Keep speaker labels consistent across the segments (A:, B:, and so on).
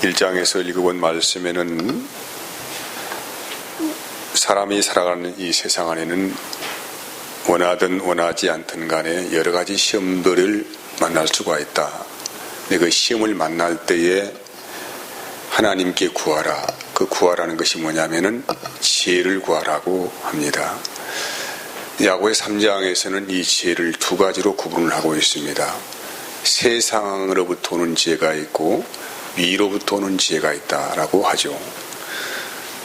A: 1장에서 읽어본 말씀에는 사람이 살아가는 이 세상 안에는 원하든 원하지 않든 간에 여러 가지 시험들을 만날 수가 있다. 근데 그 시험을 만날 때에 하나님께 구하라. 그 구하라는 것이 뭐냐면은 지혜를 구하라고 합니다. 야고의 3장에서는 이 지혜를 두 가지로 구분을 하고 있습니다. 세상으로부터 오는 지혜가 있고 위로부터 오는 지혜가 있다라고 하죠.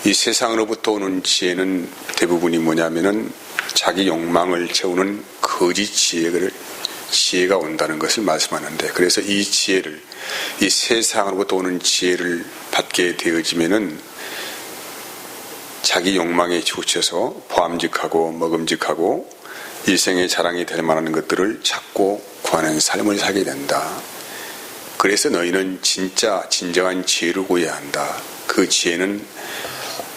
A: 이 세상으로부터 오는 지혜는 대부분이 뭐냐면은 자기 욕망을 채우는 거짓 지혜가 온다는 것을 말씀하는데, 그래서 이 지혜를, 이 세상으로부터 오는 지혜를 받게 되어지면은 자기 욕망에 치우쳐서 보암직하고 먹음직하고 일생의 자랑이 될 만한 것들을 찾고 구하는 삶을 살게 된다. 그래서 너희는 진정한 지혜를 구해야 한다. 그 지혜는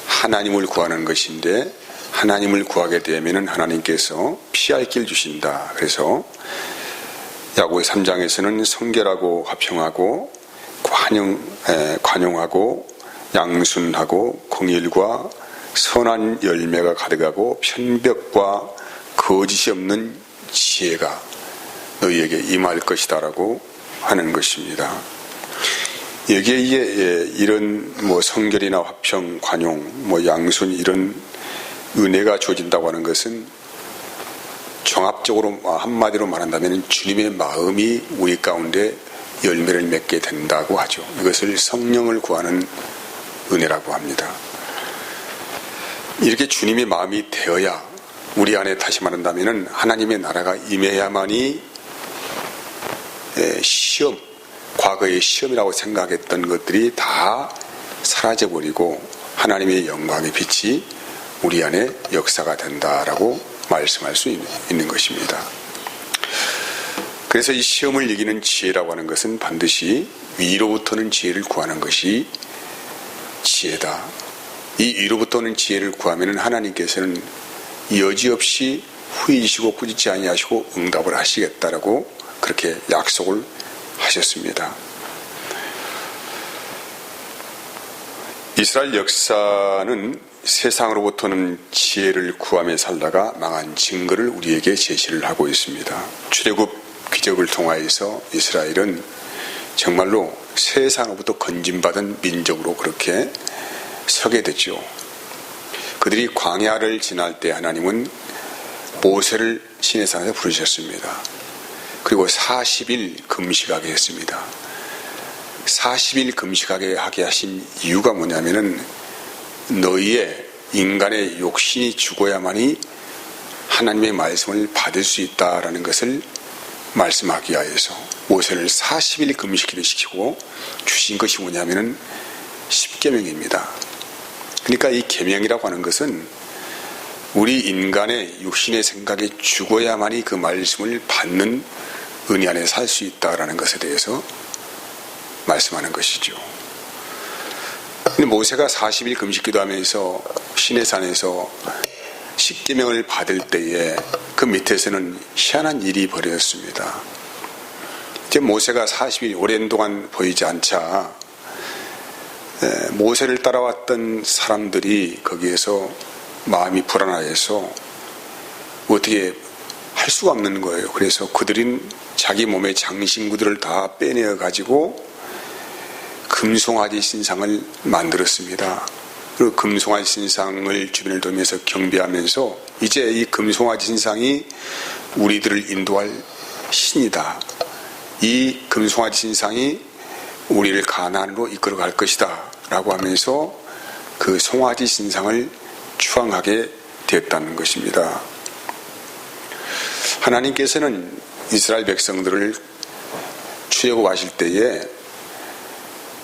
A: 하나님을 구하는 것인데, 하나님을 구하게 되면 하나님께서 피할 길 주신다. 그래서 야고의 3장에서는 성결하고 화평하고 관용하고 양순하고 공의와 선한 열매가 가득하고 편벽과 거짓이 없는 지혜가 너희에게 임할 것이다라고 하는 것입니다. 여기에 이런 성결이나 화평, 관용, 양순 이런 은혜가 주어진다고 하는 것은 종합적으로 한마디로 말한다면 주님의 마음이 우리 가운데 열매를 맺게 된다고 하죠. 이것을 성령을 구하는 은혜라고 합니다. 이렇게 주님의 마음이 되어야 우리 안에, 다시 말한다면 하나님의 나라가 임해야만이 과거의 시험이라고 생각했던 것들이 다 사라져버리고 하나님의 영광의 빛이 우리 안에 역사가 된다라고 말씀할 수 있는 것입니다. 그래서 이 시험을 이기는 지혜라고 하는 것은 반드시 위로부터는 지혜를 구하는 것이 지혜다. 이 위로부터 오는 지혜를 구하면 하나님께서는 여지없이 후이시고 꾸짖지 아니하시고 응답을 하시겠다라고 그렇게 약속을 하셨습니다. 이스라엘 역사는 세상으로부터는 지혜를 구하며 살다가 망한 증거를 우리에게 제시를 하고 있습니다. 출애굽 기적을 통하여서 이스라엘은 정말로 세상으로부터 건진받은 민족으로 그렇게 서게 됐죠. 그들이 광야를 지날 때 하나님은 모세를 시내산에서 부르셨습니다. 그리고 40일 금식하게 했습니다. 40일 금식하게 하게 하신 이유가 뭐냐면은 너희의 인간의 욕심이 죽어야만이 하나님의 말씀을 받을 수 있다라는 것을 말씀하기 위해서 모세를 40일 금식기를 시키고 주신 것이 뭐냐면은 십계명입니다. 그러니까 이 계명이라고 하는 것은 우리 인간의 육신의 생각이 죽어야만이 그 말씀을 받는 은혜 안에 살 수 있다라는 것에 대해서 말씀하는 것이죠. 근데 모세가 40일 금식기도 하면서 시내산에서 십계명을 받을 때에 그 밑에서는 희한한 일이 벌어졌습니다. 이제 모세가 40일 오랜 동안 보이지 않자 모세를 따라왔던 사람들이 거기에서 마음이 불안해서 어떻게 할 수가 없는 거예요. 그래서 그들은 자기 몸의 장신구들을 다 빼내어 가지고 금송아지 신상을 만들었습니다. 그리고 금송아지 신상을 주변을 돌면서 경배하면서 이제 이 금송아지 신상이 우리들을 인도할 신이다. 이 금송아지 신상이 우리를 가나안으로 이끌어 갈 것이다 라고 하면서 그 송아지 신상을 추앙하게 되었다는 것입니다. 하나님께서는 이스라엘 백성들을 출애굽하실 때에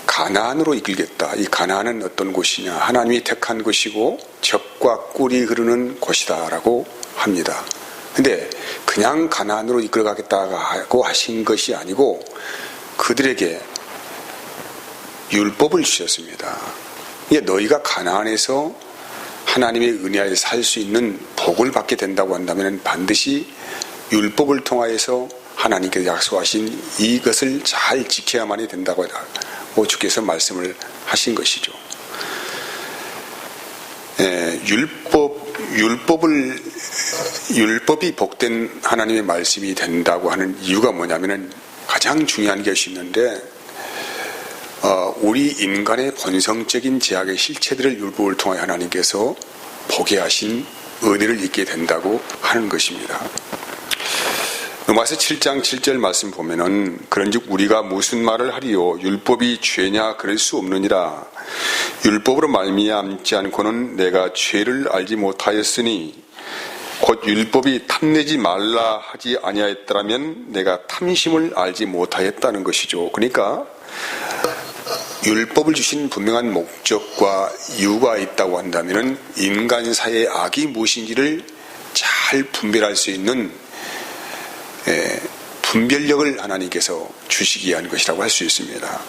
A: 가나안으로 이끌겠다. 이 가나안은 어떤 곳이냐? 하나님이 택한 곳이고 젖과 꿀이 흐르는 곳이다 라고 합니다. 근데 그냥 가나안으로 이끌어가겠다고 하신 것이 아니고 그들에게 율법을 주셨습니다. 이게 너희가 가나안에서 하나님의 은혜에 살 수 있는 복을 받게 된다고 한다면 반드시 율법을 통하여서 하나님께서 약속하신 이것을 잘 지켜야만이 된다고 주께서 말씀을 하신 것이죠. 율법이 복된 하나님의 말씀이 된다고 하는 이유가 뭐냐면은 가장 중요한 것이 있는데, 우리 인간의 본성적인 제약의 실체들을 율법을 통해 하나님께서 보게 하신 은혜를 입게 된다고 하는 것입니다. 로마서 7장 7절 말씀 보면은, 그런즉 우리가 무슨 말을 하리요? 율법이 죄냐? 그럴 수 없느니라. 율법으로 말미암지 않고는 내가 죄를 알지 못하였으니, 곧 율법이 탐내지 말라 하지 아니하였더라면 내가 탐심을 알지 못하였다는 것이죠. 그러니까 율법을 주신 분명한 목적과 이유가 있다고 한다면 인간사의 악이 무엇인지를 잘 분별할 수 있는 분별력을 하나님께서 주시기 위한 것이라고 할 수 있습니다.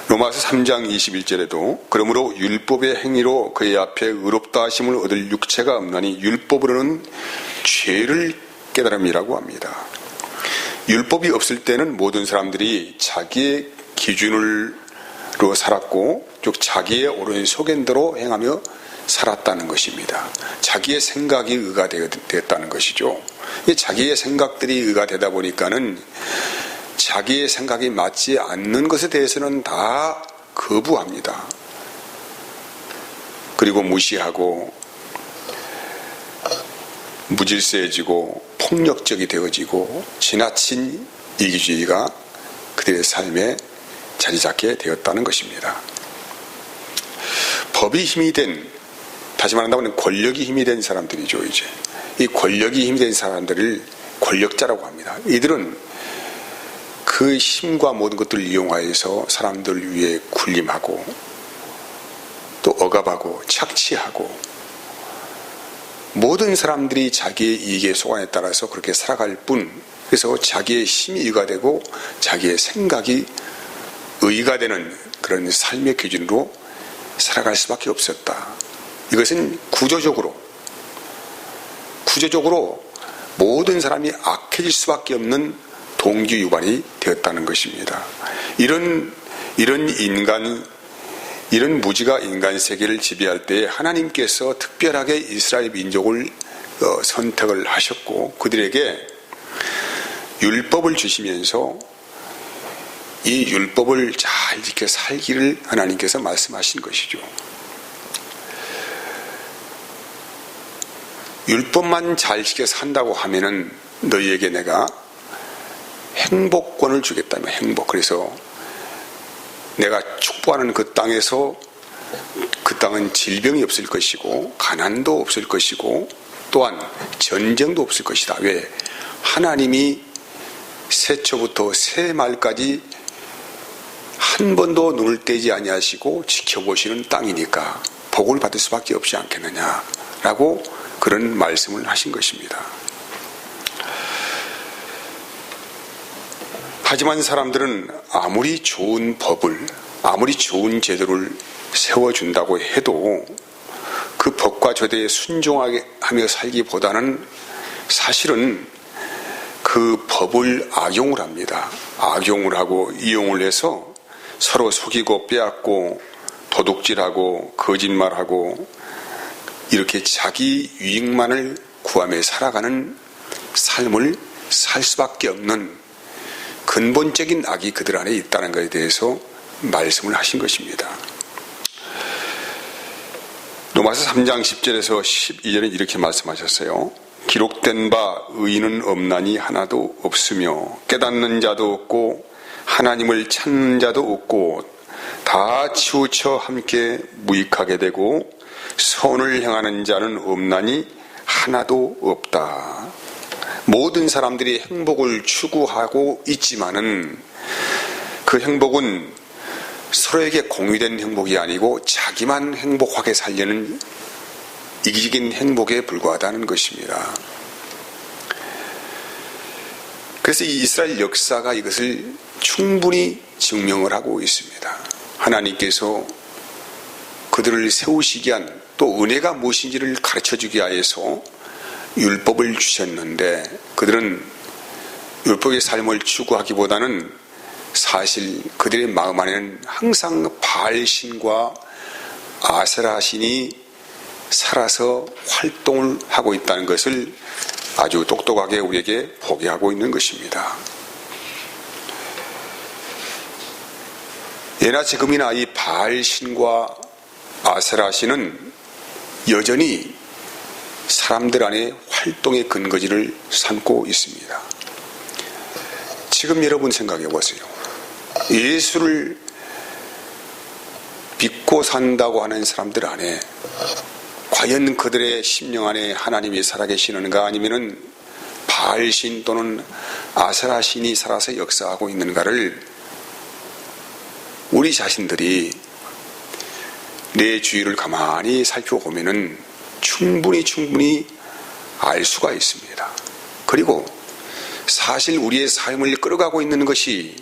A: 로마서 3장 21절에도 그러므로 율법의 행위로 그의 앞에 의롭다 하심을 얻을 육체가 없나니 율법으로는 죄를 깨달음이라고 합니다. 율법이 없을 때는 모든 사람들이 자기의 기준으로 살았고 즉 자기의 옳은 소견대로 행하며 살았다는 것입니다. 자기의 생각이 의가 되었다는 것이죠. 자기의 생각들이 의가 되다 보니까는 자기의 생각이 맞지 않는 것에 대해서는 다 거부합니다. 그리고 무시하고 무질서해지고 폭력적이 되어지고 지나친 이기주의가 그들의 삶에 자리 잡게 되었다는 것입니다. 법이 힘이 된, 다시 말한다면 권력이 힘이 된 사람들이죠. 이제 이 권력이 힘이 된 사람들을 권력자라고 합니다. 이들은 그 힘과 모든 것들을 이용하여서 사람들 위해 군림하고 또 억압하고 착취하고 모든 사람들이 자기의 이익의 소관에 따라서 그렇게 살아갈 뿐, 그래서 자기의 힘이 의가 되고 자기의 생각이 의가 되는 그런 삶의 기준으로 살아갈 수밖에 없었다. 이것은 구조적으로 모든 사람이 악해질 수밖에 없는 동기유발이 되었다는 것입니다. 이런 무지가 인간 세계를 지배할 때 하나님께서 특별하게 이스라엘 민족을 선택을 하셨고 그들에게 율법을 주시면서 이 율법을 잘 지켜 살기를 하나님께서 말씀하신 것이죠. 율법만 잘 지켜 산다고 하면은 너희에게 내가 행복권을 주겠다며, 행복. 그래서 내가 축복하는 그 땅에서 그 땅은 질병이 없을 것이고 가난도 없을 것이고 또한 전쟁도 없을 것이다. 왜? 하나님이 새초부터 새말까지 한 번도 눈을 떼지 아니하시고 지켜보시는 땅이니까 복을 받을 수밖에 없지 않겠느냐라고 그런 말씀을 하신 것입니다. 하지만 사람들은 아무리 좋은 법을, 아무리 좋은 제도를 세워준다고 해도 그 법과 제도에 순종하게 하며 살기보다는 사실은 그 법을 악용을 합니다. 악용을 하고 이용을 해서 서로 속이고 빼앗고 도둑질하고 거짓말하고 이렇게 자기 유익만을 구하며 살아가는 삶을 살 수밖에 없는 근본적인 악이 그들 안에 있다는 것에 대해서 말씀을 하신 것입니다. 로마서 3장 10절에서 12절에 이렇게 말씀하셨어요. 기록된 바 의인은 없나니 하나도 없으며 깨닫는 자도 없고 하나님을 찾는 자도 없고 다 치우쳐 함께 무익하게 되고 선을 행하는 자는 없나니 하나도 없다. 모든 사람들이 행복을 추구하고 있지만은 그 행복은 서로에게 공유된 행복이 아니고 자기만 행복하게 살려는 이기적인 행복에 불과하다는 것입니다. 그래서 이 이스라엘 역사가 이것을 충분히 증명을 하고 있습니다. 하나님께서 그들을 세우시기 위한 또 은혜가 무엇인지를 가르쳐주기 위해서 율법을 주셨는데 그들은 율법의 삶을 추구하기보다는 사실 그들의 마음 안에는 항상 바알신과 아세라신이 살아서 활동을 하고 있다는 것을 아주 똑똑하게 우리에게 포기하고 있는 것입니다. 예나 지금이나 이 바알신과 아세라신은 여전히 사람들 안에 활동의 근거지를 삼고 있습니다. 지금 여러분 생각해 보세요. 예수를 믿고 산다고 하는 사람들 안에 과연 그들의 심령 안에 하나님이 살아계시는가, 아니면은 바알신 또는 아세라신이 살아서 역사하고 있는가를 우리 자신들이 내 주위를 가만히 살펴보면은 충분히 알 수가 있습니다. 그리고 사실 우리의 삶을 끌어가고 있는 것이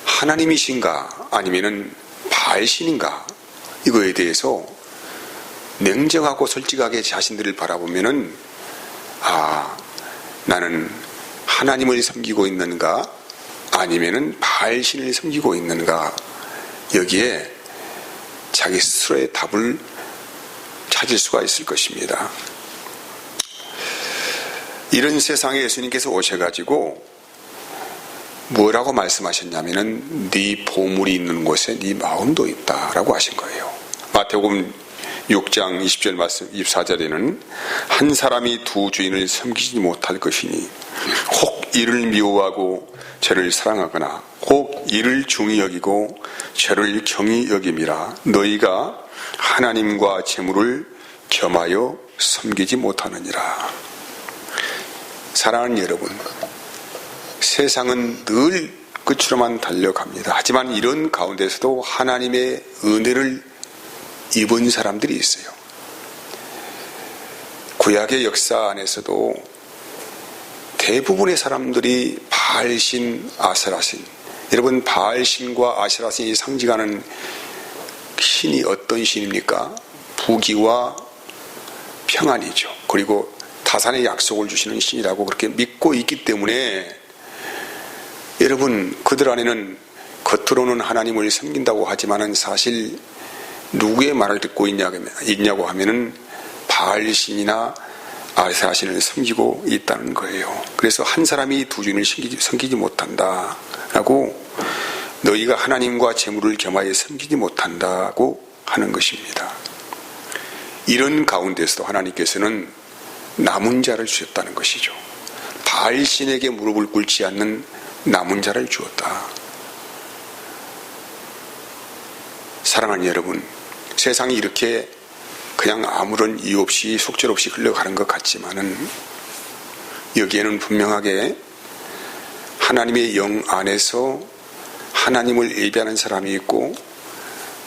A: 하나님이신가 아니면은 바알신인가, 이거에 대해서 냉정하고 솔직하게 자신들을 바라보면은 나는 하나님을 섬기고 있는가 아니면은 바알신을 섬기고 있는가, 여기에 자기 스스로의 답을 찾을 수가 있을 것입니다. 이런 세상에 예수님께서 오셔가지고 뭐라고 말씀하셨냐면은 네 보물이 있는 곳에 네 마음도 있다라고 하신 거예요. 마태복음 6장 20절 말씀 24절에는 한 사람이 두 주인을 섬기지 못할 것이니 혹 이를 미워하고 저를 사랑하거나 혹 이를 중히 여기고 저를 경히 여김이라. 너희가 하나님과 재물을 겸하여 섬기지 못하느니라. 사랑하는 여러분, 세상은 늘 끝으로만 달려갑니다. 하지만 이런 가운데서도 하나님의 은혜를 입은 사람들이 있어요. 구약의 역사 안에서도 대부분의 사람들이 바알신, 아세라신, 여러분 바알신과 아세라신이 상징하는 신이 어떤 신입니까? 부귀와 평안이죠. 그리고 타산의 약속을 주시는 신이라고 그렇게 믿고 있기 때문에 여러분 그들 안에는 겉으로는 하나님을 섬긴다고 하지만은 사실 누구의 말을 듣고 있냐고 하면은 바알신이나 아세라신을 섬기고 있다는 거예요. 그래서 한 사람이 두 주인을 섬기지 못한다라고, 너희가 하나님과 재물을 겸하여 섬기지 못한다고 하는 것입니다. 이런 가운데서도 하나님께서는 남은 자를 주셨다는 것이죠. 바알신에게 무릎을 꿇지 않는 남은 자를 주었다. 사랑하는 여러분, 세상이 이렇게 그냥 아무런 이유 없이 속절없이 흘러가는 것 같지만은 여기에는 분명하게 하나님의 영 안에서 하나님을 예배하는 사람이 있고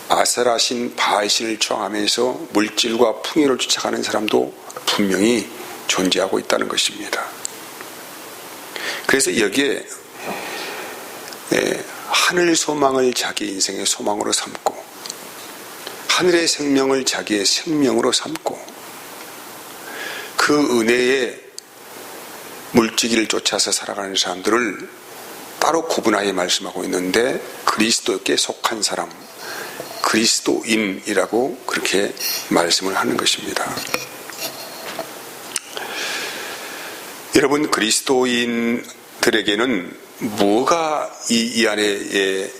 A: 아세라신 바알신을 추앙하면서 물질과 풍요를 쫓아가는 사람도 분명히 존재하고 있다는 것입니다. 그래서 여기에 하늘 소망을 자기 인생의 소망으로 삼고 하늘의 생명을 자기의 생명으로 삼고 그 은혜의 물질을 쫓아서 살아가는 사람들을 따로 구분하여 말씀하고 있는데, 그리스도께 속한 사람, 그리스도인이라고 그렇게 말씀을 하는 것입니다. 여러분, 그리스도인들에게는 뭐가 이 안에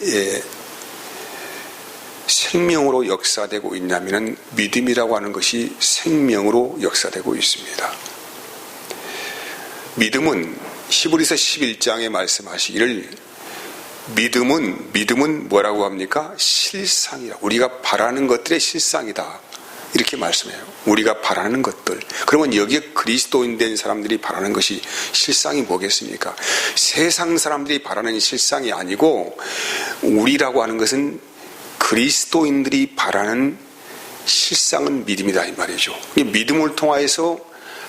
A: 생명으로 역사되고 있냐면은 믿음이라고 하는 것이 생명으로 역사되고 있습니다. 믿음은 히브리서 11장에 말씀하시기를 믿음은 뭐라고 합니까? 실상이라. 우리가 바라는 것들의 실상이다. 이렇게 말씀해요. 우리가 바라는 것들. 그러면 여기에 그리스도인 된 사람들이 바라는 것이 실상이 뭐겠습니까? 세상 사람들이 바라는 실상이 아니고 우리라고 하는 것은 그리스도인들이 바라는 실상은 믿음이다 이 말이죠. 믿음을 통하여서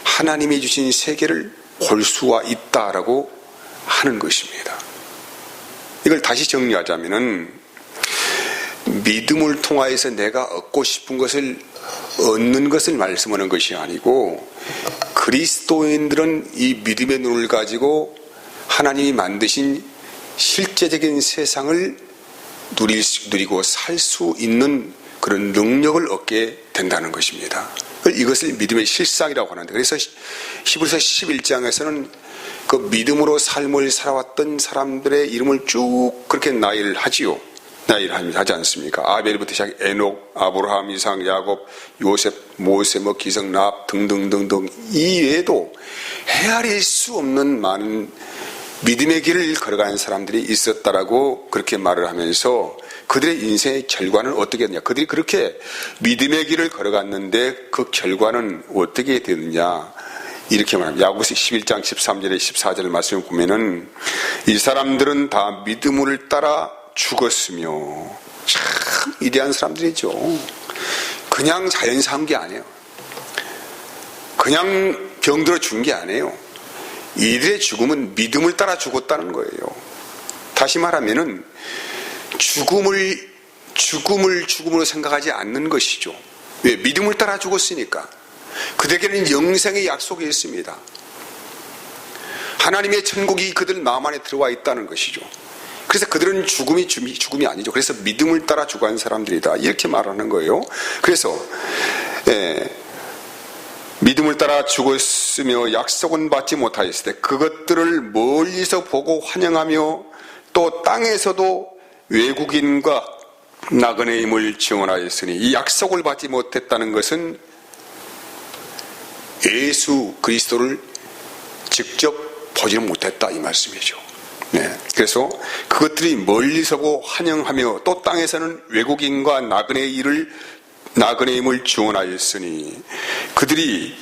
A: 하나님이 주신 세계를 볼 수가 있다라고 하는 것입니다. 이걸 다시 정리하자면은 믿음을 통하여서 내가 얻고 싶은 것을 얻는 것을 말씀하는 것이 아니고, 그리스도인들은 이 믿음의 눈을 가지고 하나님이 만드신 실제적인 세상을 누리고 살 수 있는 그런 능력을 얻게 된다는 것입니다. 이것을 믿음의 실상이라고 하는데, 그래서 히브리서 11장에서는 그 믿음으로 삶을 살아왔던 사람들의 이름을 쭉 그렇게 나열을 하지요. 나열을 하지 않습니까? 아벨부터 시작 에녹, 아브라함, 이삭, 야곱, 요셉, 모세, 기성, 라합 등등등등 이외에도 헤아릴 수 없는 많은 믿음의 길을 걸어가는 사람들이 있었다라고 그렇게 말을 하면서 그들의 인생의 결과는 어떻게 됐냐. 그들이 그렇게 믿음의 길을 걸어갔는데 그 결과는 어떻게 되느냐. 이렇게 말합니다. 야고보서 11장 13절에 14절 말씀을 보면은 이 사람들은 다 믿음을 따라 죽었으며, 참 위대한 사람들이죠. 그냥 자연사 한 게 아니에요. 그냥 병들어 죽은 게 아니에요. 이들의 죽음은 믿음을 따라 죽었다는 거예요. 다시 말하면은 죽음으로 생각하지 않는 것이죠. 왜? 믿음을 따라 죽었으니까. 그들에게는 영생의 약속이 있습니다. 하나님의 천국이 그들 마음 안에 들어와 있다는 것이죠. 그래서 그들은 죽음이 아니죠. 그래서 믿음을 따라 죽어간 사람들이다. 이렇게 말하는 거예요. 그래서 믿음을 따라 죽었으며 약속은 받지 못하였을 때 그것들을 멀리서 보고 환영하며 또 땅에서도 외국인과 나그네임을 증언하였으니, 이 약속을 받지 못했다는 것은 예수 그리스도를 직접 보지는 못했다 이 말씀이죠. 그래서 그것들이 멀리서고 환영하며 또 땅에서는 외국인과 나그네임을 증언하였으니, 그들이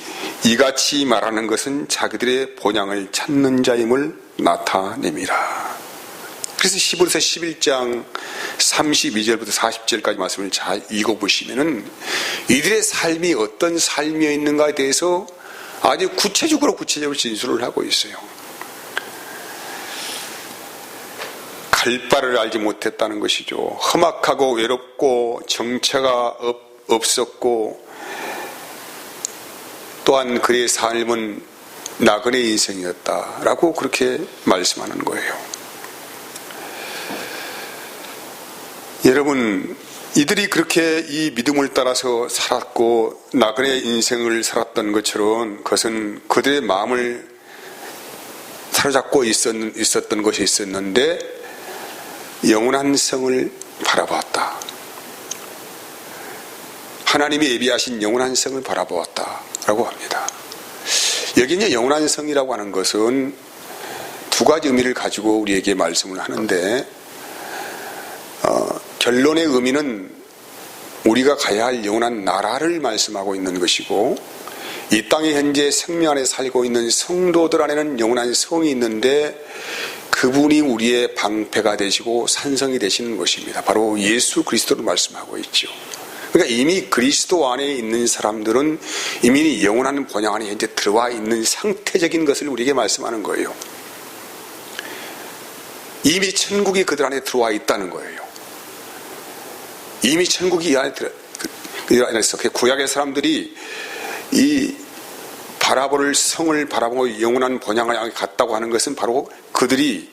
A: 이같이 말하는 것은 자기들의 본향을 찾는 자임을 나타냅니다. 그래서 히브리서 11장 32절부터 40절까지 말씀을 잘 읽어보시면은 이들의 삶이 어떤 삶이었는가에 대해서 아주 구체적으로 진술을 하고 있어요. 갈 바를 알지 못했다는 것이죠. 험악하고 외롭고 정체가 없었고, 또한 그의 삶은 나그네 인생이었다라고 그렇게 말씀하는 거예요. 여러분, 이들이 그렇게 이 믿음을 따라서 살았고 나그네 인생을 살았던 것처럼 그것은 그들의 마음을 사로잡고 있었던 것이 있었는데 영원한 성을 바라보았다. 하나님이 예비하신 영원한 성을 바라보았다라고 합니다. 여기는 영원한 성이라고 하는 것은 두 가지 의미를 가지고 우리에게 말씀을 하는데, 결론의 의미는 우리가 가야 할 영원한 나라를 말씀하고 있는 것이고, 이 땅에 현재 생명 안에 살고 있는 성도들 안에는 영원한 성이 있는데 그분이 우리의 방패가 되시고 산성이 되시는 것입니다. 바로 예수 그리스도를 말씀하고 있죠. 그러니까 이미 그리스도 안에 있는 사람들은 이미 영원한 본향 안에 현재 들어와 있는 상태적인 것을 우리에게 말씀하는 거예요. 이미 천국이 그들 안에 들어와 있다는 거예요. 이미 천국이 이 안에 들어서 구약의 사람들이 이 바라볼 성을 바라보고 영원한 본향을 향해 갔다고 하는 것은 바로 그들이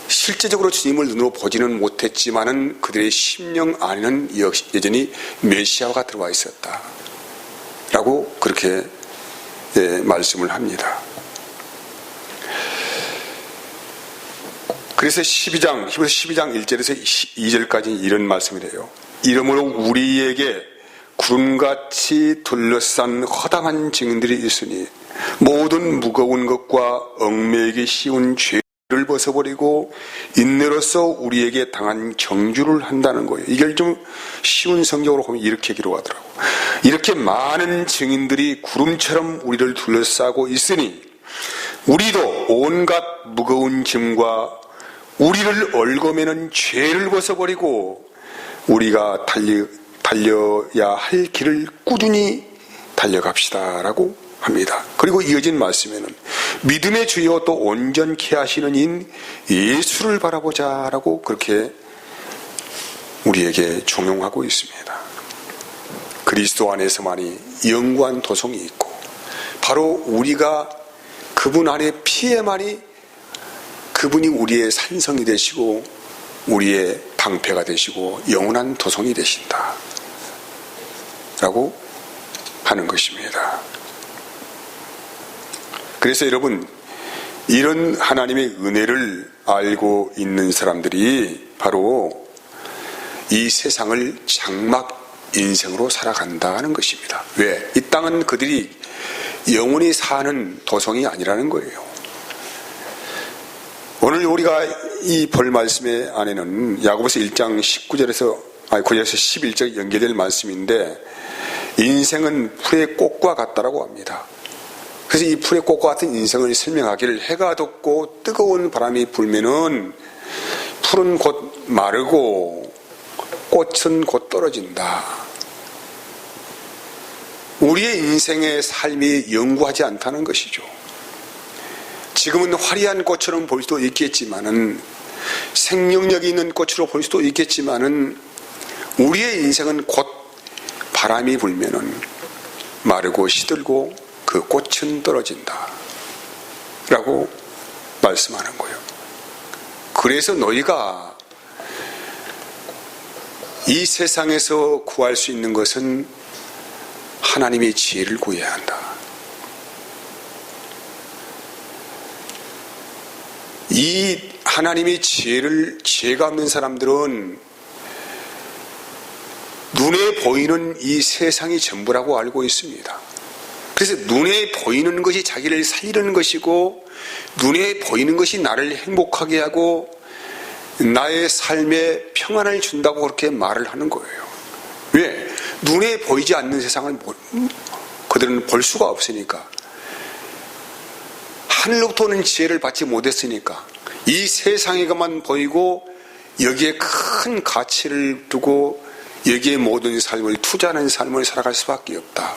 A: 실제적으로 주님을 눈으로 보지는 못했지만은 그들의 심령 안에는 여전히 메시아가 들어와 있었다 라고 그렇게 말씀을 합니다. 그래서 히브리서 12장 1절에서 2절까지 이런 말씀을 해요. 이러므로 우리에게 구름같이 둘러싼 허당한 증인들이 있으니 모든 무거운 것과 얽매이기 쉬운 죄를 벗어버리고 인내로서 우리에게 당한 경주를 한다는 거예요. 이걸 좀 쉬운 성경으로 보면 이렇게 기록하더라고. 이렇게 많은 증인들이 구름처럼 우리를 둘러싸고 있으니 우리도 온갖 무거운 짐과 우리를 얽어매는 죄를 벗어버리고 우리가 달려야 할 길을 꾸준히 달려갑시다 라고 합니다. 그리고 이어진 말씀에는 믿음의 주여 또 온전케 하시는 인 예수를 바라보자 라고 그렇게 우리에게 종용하고 있습니다. 그리스도 안에서만이 영구한 도성이 있고 바로 우리가 그분 안에 피에만이 그분이 우리의 산성이 되시고 우리의 방패가 되시고 영원한 도성이 되신다 라고 하는 것입니다. 그래서 여러분, 이런 하나님의 은혜를 알고 있는 사람들이 바로 이 세상을 장막 인생으로 살아간다는 것입니다. 왜? 이 땅은 그들이 영원히 사는 도성이 아니라는 거예요. 오늘 우리가 이 볼 말씀의 안에는 야고보서 1장 9절에서 11절 연계될 말씀인데, 인생은 풀의 꽃과 같다라고 합니다. 그래서 이 풀의 꽃과 같은 인생을 설명하기를, 해가 돋고 뜨거운 바람이 불면은 풀은 곧 마르고 꽃은 곧 떨어진다. 우리의 인생의 삶이 영구하지 않다는 것이죠. 지금은 화려한 꽃처럼 볼 수도 있겠지만은, 생명력이 있는 꽃으로 볼 수도 있겠지만은, 우리의 인생은 곧 바람이 불면은 마르고 시들고 그 꽃은 떨어진다 라고 말씀하는 거예요. 그래서 너희가 이 세상에서 구할 수 있는 것은 하나님의 지혜를 구해야 한다. 이 하나님의 지혜가 없는 사람들은 눈에 보이는 이 세상이 전부라고 알고 있습니다. 그래서 눈에 보이는 것이 자기를 살리는 것이고, 눈에 보이는 것이 나를 행복하게 하고 나의 삶에 평안을 준다고 그렇게 말을 하는 거예요. 왜? 눈에 보이지 않는 세상을 그들은 볼 수가 없으니까. 하늘로부터 오는 지혜를 받지 못했으니까 이 세상에만 보이고 여기에 큰 가치를 두고 여기에 모든 삶을 투자하는 삶을 살아갈 수밖에 없다.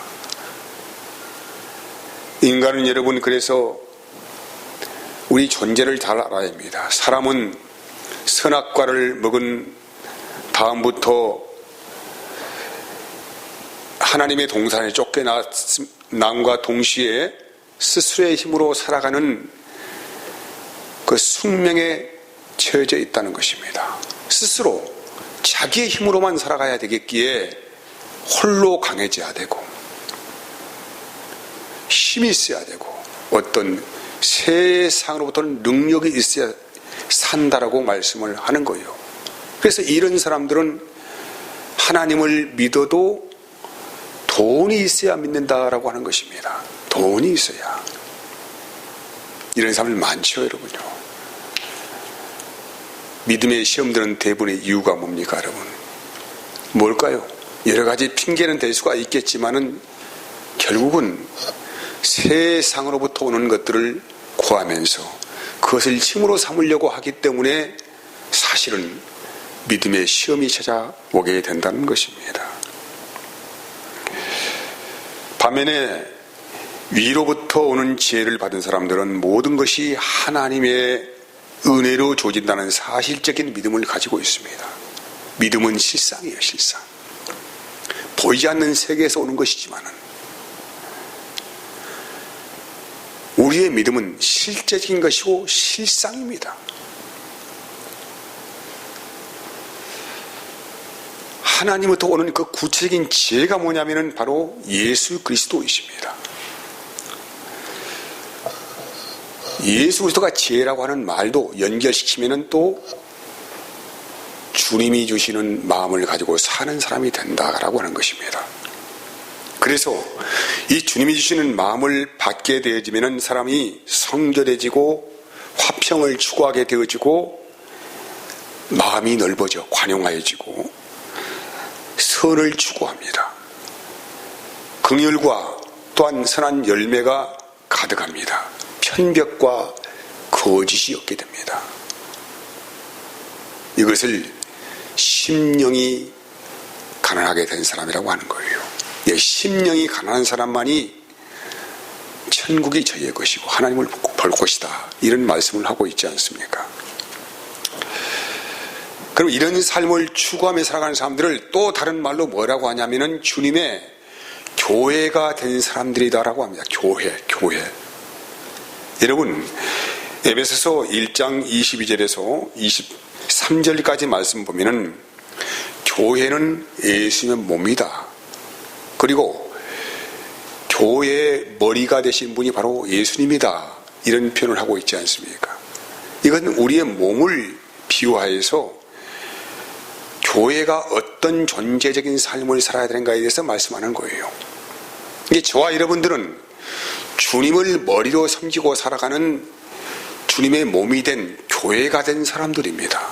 A: 인간은 여러분, 그래서 우리 존재를 잘 알아야 합니다. 사람은 선악과를 먹은 다음부터 하나님의 동산에 쫓겨남과 동시에 스스로의 힘으로 살아가는 그 숙명에 처해져 있다는 것입니다. 스스로 자기의 힘으로만 살아가야 되겠기에 홀로 강해져야 되고 힘이 있어야 되고 어떤 세상으로부터는 능력이 있어야 산다라고 말씀을 하는 거예요. 그래서 이런 사람들은 하나님을 믿어도 돈이 있어야 믿는다라고 하는 것입니다. 돈이 있어야. 이런 사람들 많죠, 여러분요. 믿음의 시험들은 대부분의 이유가 뭡니까, 여러분? 뭘까요? 여러 가지 핑계는 될 수가 있겠지만은 결국은 세상으로부터 오는 것들을 구하면서 그것을 힘으로 삼으려고 하기 때문에 사실은 믿음의 시험이 찾아오게 된다는 것입니다. 반면에 위로부터 오는 지혜를 받은 사람들은 모든 것이 하나님의 은혜로 주어진다는 사실적인 믿음을 가지고 있습니다. 믿음은 실상이에요, 실상. 보이지 않는 세계에서 오는 것이지만은 우리의 믿음은 실제적인 것이고 실상입니다. 하나님부터 오는 그 구체적인 지혜가 뭐냐면은 바로 예수 그리스도이십니다. 예수 그리스도가 지혜라고 하는 말도 연결시키면은 또 주님이 주시는 마음을 가지고 사는 사람이 된다라고 하는 것입니다. 그래서 이 주님이 주시는 마음을 받게 되어지면은 사람이 성결해지고 화평을 추구하게 되어지고 마음이 넓어져 관용하여지고 선을 추구합니다. 긍휼과 또한 선한 열매가 가득합니다. 편벽과 거짓이 없게 됩니다. 이것을 심령이 가난하게 된 사람이라고 하는 거예요. 심령이 가난한 사람만이 천국이 저희의 것이고 하나님을 볼 것이다, 이런 말씀을 하고 있지 않습니까? 그럼 이런 삶을 추구하며 살아가는 사람들을 또 다른 말로 뭐라고 하냐면은 주님의 교회가 된 사람들이다라고 합니다. 교회. 여러분, 에베소서 1장 22절에서 23절까지 말씀 보면은 교회는 예수님의 몸이다. 그리고 교회의 머리가 되신 분이 바로 예수님이다. 이런 표현을 하고 있지 않습니까? 이건 우리의 몸을 비유하여서 교회가 어떤 존재적인 삶을 살아야 되는가에 대해서 말씀하는 거예요. 이게 저와 여러분들은 주님을 머리로 섬기고 살아가는 주님의 몸이 된 교회가 된 사람들입니다.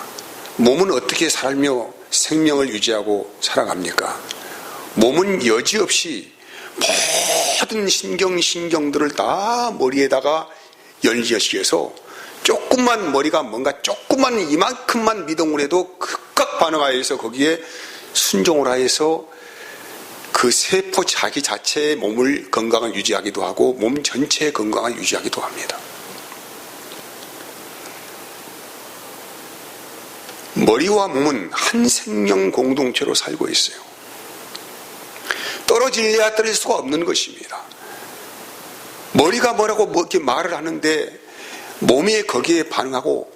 A: 몸은 어떻게 살며 생명을 유지하고 살아갑니까? 몸은 여지없이 모든 신경들을 다 머리에다가 연결시켜서 조금만 머리가 뭔가 조금만 이만큼만 미동을 해도 극각 반응하여서 거기에 순종을 하여서 그 세포 자기 자체의 몸을 건강을 유지하기도 하고 몸 전체의 건강을 유지하기도 합니다. 머리와 몸은 한 생명 공동체로 살고 있어요. 떨어질래야 떨어질 수가 없는 것입니다. 머리가 뭐라고 이렇게 말을 하는데 몸이 거기에 반응하고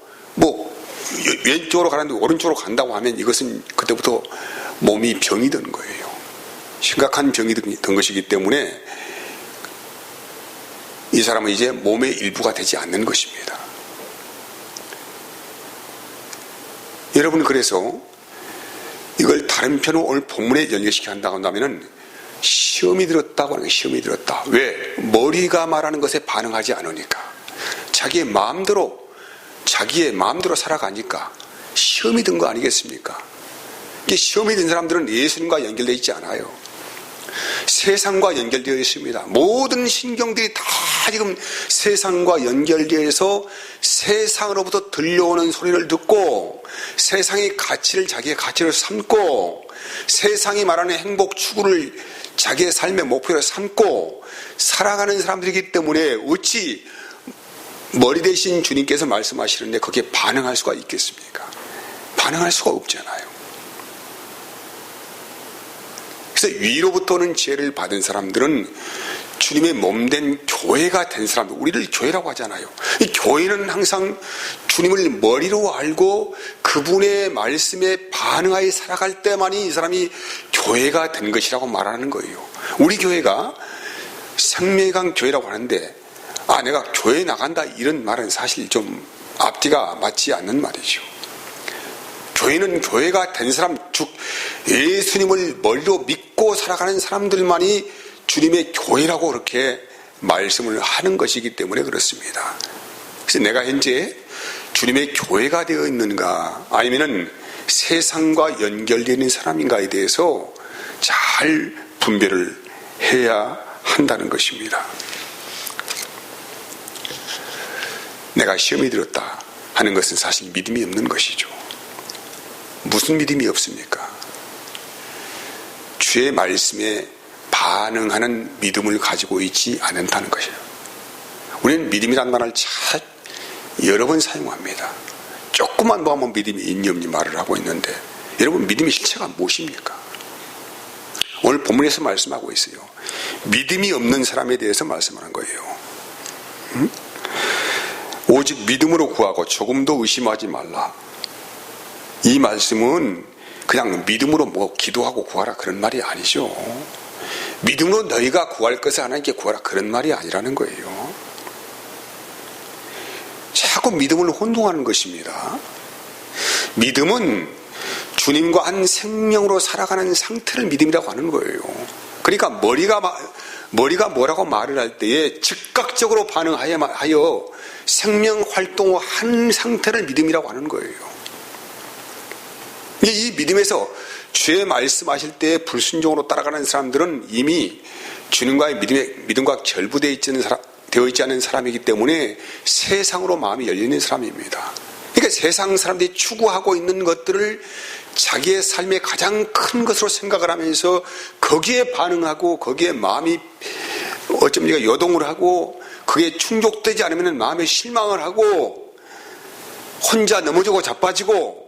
A: 왼쪽으로 가는데 오른쪽으로 간다고 하면 이것은 그때부터 몸이 병이 든 거예요. 심각한 병이 든 것이기 때문에 이 사람은 이제 몸의 일부가 되지 않는 것입니다. 여러분, 그래서 이걸 다른 편으로 오늘 본문에 연결시켜 한다고 한다면은 시험이 들었다고 하는 게 시험이 들었다. 왜? 머리가 말하는 것에 반응하지 않으니까. 자기의 마음대로 살아가니까 시험이 든 거 아니겠습니까? 이게 시험이 든 사람들은 예수님과 연결되어 있지 않아요. 세상과 연결되어 있습니다. 모든 신경들이 다 지금 세상과 연결되어서 세상으로부터 들려오는 소리를 듣고 세상의 가치를 자기의 가치로 삼고 세상이 말하는 행복 추구를 자기의 삶의 목표로 삼고 살아가는 사람들이기 때문에 어찌 머리 대신 주님께서 말씀하시는데 거기에 반응할 수가 있겠습니까? 반응할 수가 없잖아요. 그래서 위로부터는 지혜를 받은 사람들은 주님의 몸된 교회가 된 사람들, 우리를 교회라고 하잖아요. 이 교회는 항상 주님을 머리로 알고 그분의 말씀에 반응하여 살아갈 때만이 이 사람이 교회가 된 것이라고 말하는 거예요. 우리 교회가 생명강 교회라고 하는데 내가 교회 나간다 이런 말은 사실 좀 앞뒤가 맞지 않는 말이죠. 교회는 교회가 된 사람, 즉 예수님을 머리로 믿고 살아가는 사람들만이 주님의 교회라고 그렇게 말씀을 하는 것이기 때문에 그렇습니다. 그래서 내가 현재 주님의 교회가 되어 있는가 아니면은 세상과 연결되어 있는 사람인가에 대해서 잘 분별을 해야 한다는 것입니다. 내가 시험이 들었다 하는 것은 사실 믿음이 없는 것이죠. 무슨 믿음이 없습니까? 주의 말씀에 반응하는 믿음을 가지고 있지 않다는 것이에요. 우리는 믿음이라는 단어를 잘 여러 번 사용합니다. 조금만 보면 믿음이 있니 없니 말을 하고 있는데 여러분, 믿음의 실체가 무엇입니까? 오늘 본문에서 말씀하고 있어요. 믿음이 없는 사람에 대해서 말씀하는 거예요. 오직 믿음으로 구하고 조금도 의심하지 말라. 이 말씀은 그냥 믿음으로 기도하고 구하라 그런 말이 아니죠. 믿음으로 너희가 구할 것을 하나님께 구하라 그런 말이 아니라는 거예요. 자꾸 믿음을 혼동하는 것입니다. 믿음은 주님과 한 생명으로 살아가는 상태를 믿음이라고 하는 거예요. 그러니까 머리가 뭐라고 말을 할 때에 즉각적으로 반응하여 생명 활동을 한 상태를 믿음이라고 하는 거예요. 이 믿음에서 주의 말씀하실 때 불순종으로 따라가는 사람들은 이미 주님과의 믿음과 결부되어 있지 않은 사람이기 때문에 세상으로 마음이 열리는 사람입니다. 그러니까 세상 사람들이 추구하고 있는 것들을 자기의 삶의 가장 큰 것으로 생각을 하면서 거기에 반응하고 거기에 마음이 어쩌면 요동을 하고 그게 충족되지 않으면 마음에 실망을 하고 혼자 넘어지고 자빠지고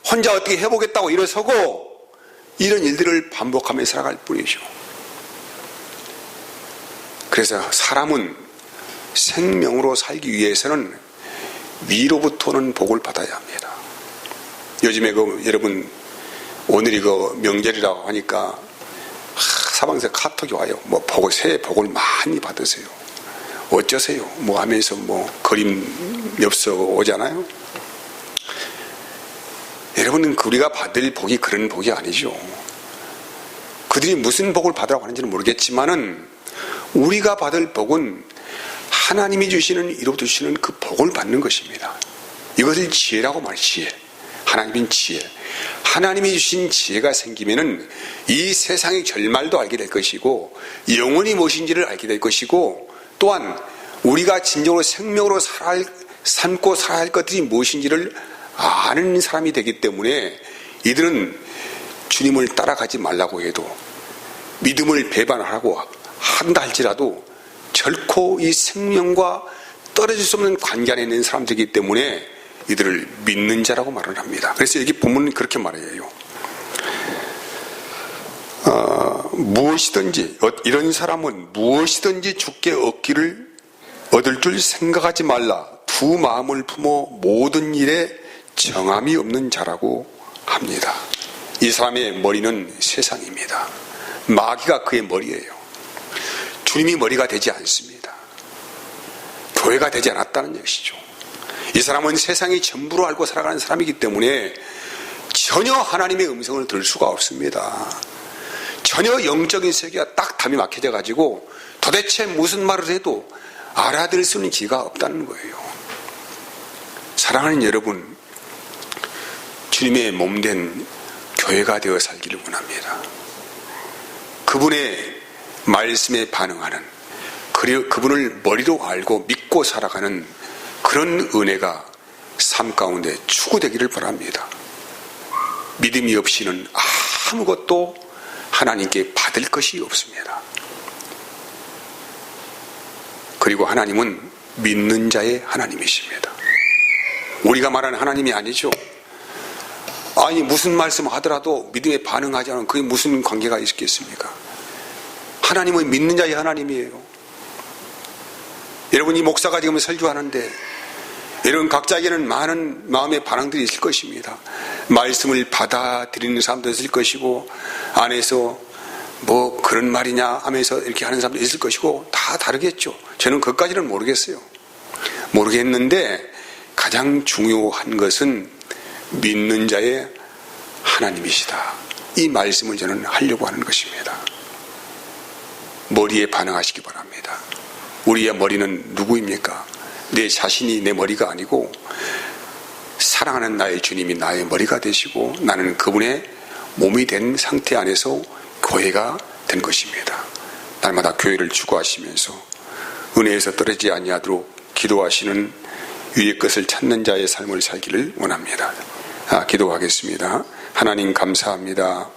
A: 혼자 어떻게 해보겠다고 일어서고 이런 일들을 반복하며 살아갈 뿐이죠. 그래서 사람은 생명으로 살기 위해서는 위로부터는 복을 받아야 합니다. 요즘에 여러분 오늘이 명절이라고 하니까 사방에서 카톡이 와요. 새해 복을 많이 받으세요. 어쩌세요? 하면서 그림 엽서 오잖아요. 여러분, 우리가 받을 복이 그런 복이 아니죠. 그들이 무슨 복을 받으라고 하는지는 모르겠지만은 우리가 받을 복은 하나님이 주시는, 이로부터 주시는 그 복을 받는 것입니다. 이것을 지혜라고 말해요. 지혜. 하나님인 지혜. 하나님이 주신 지혜가 생기면은 이 세상의 결말도 알게 될 것이고 영원히 무엇인지를 알게 될 것이고 또한 우리가 진정으로 생명으로 삶고 살아야 할 것들이 무엇인지를 아는 사람이 되기 때문에 이들은 주님을 따라가지 말라고 해도 믿음을 배반하라고 한다 할지라도 결코 이 생명과 떨어질 수 없는 관계 안에 있는 사람들이기 때문에 이들을 믿는 자라고 말을 합니다. 그래서 여기 본문은 그렇게 말해요. 무엇이든지 이런 사람은 무엇이든지 주께 얻을 줄 생각하지 말라. 두 마음을 품어 모든 일에 정함이 없는 자라고 합니다. 이 사람의 머리는 세상입니다. 마귀가 그의 머리예요. 주님이 머리가 되지 않습니다. 교회가 되지 않았다는 것이죠. 이 사람은 세상이 전부로 알고 살아가는 사람이기 때문에 전혀 하나님의 음성을 들을 수가 없습니다. 전혀 영적인 세계가 딱 담이 막혀져 가지고 도대체 무슨 말을 해도 알아들을 수 있는 기회가 없다는 거예요. 사랑하는 여러분, 주님의 몸된 교회가 되어 살기를 원합니다. 그분의 말씀에 반응하는, 그리고 그분을 머리로 알고 믿고 살아가는 그런 은혜가 삶 가운데 추구되기를 바랍니다. 믿음이 없이는 아무것도 하나님께 받을 것이 없습니다. 그리고 하나님은 믿는 자의 하나님이십니다. 우리가 말하는 하나님이 아니죠. 아니 무슨 말씀 하더라도 믿음에 반응하지 않으면 그게 무슨 관계가 있겠습니까? 하나님은 믿는 자의 하나님이에요. 여러분이 목사가 지금 설교하는데 여러분 각자에게는 많은 마음의 반응들이 있을 것입니다. 말씀을 받아들이는 사람도 있을 것이고 안에서 그런 말이냐 하면서 이렇게 하는 사람도 있을 것이고 다 다르겠죠. 저는 그것까지는 모르겠어요. 모르겠는데 가장 중요한 것은 믿는 자의 하나님이시다. 이 말씀을 저는 하려고 하는 것입니다. 머리에 반응하시기 바랍니다. 우리의 머리는 누구입니까? 내 자신이 내 머리가 아니고 사랑하는 나의 주님이 나의 머리가 되시고 나는 그분의 몸이 된 상태 안에서 교회가 된 것입니다. 날마다 교회를 추구하시면서 은혜에서 떨어지지 아니하도록 기도하시는 위의 것을 찾는 자의 삶을 살기를 원합니다. 기도하겠습니다. 하나님 감사합니다.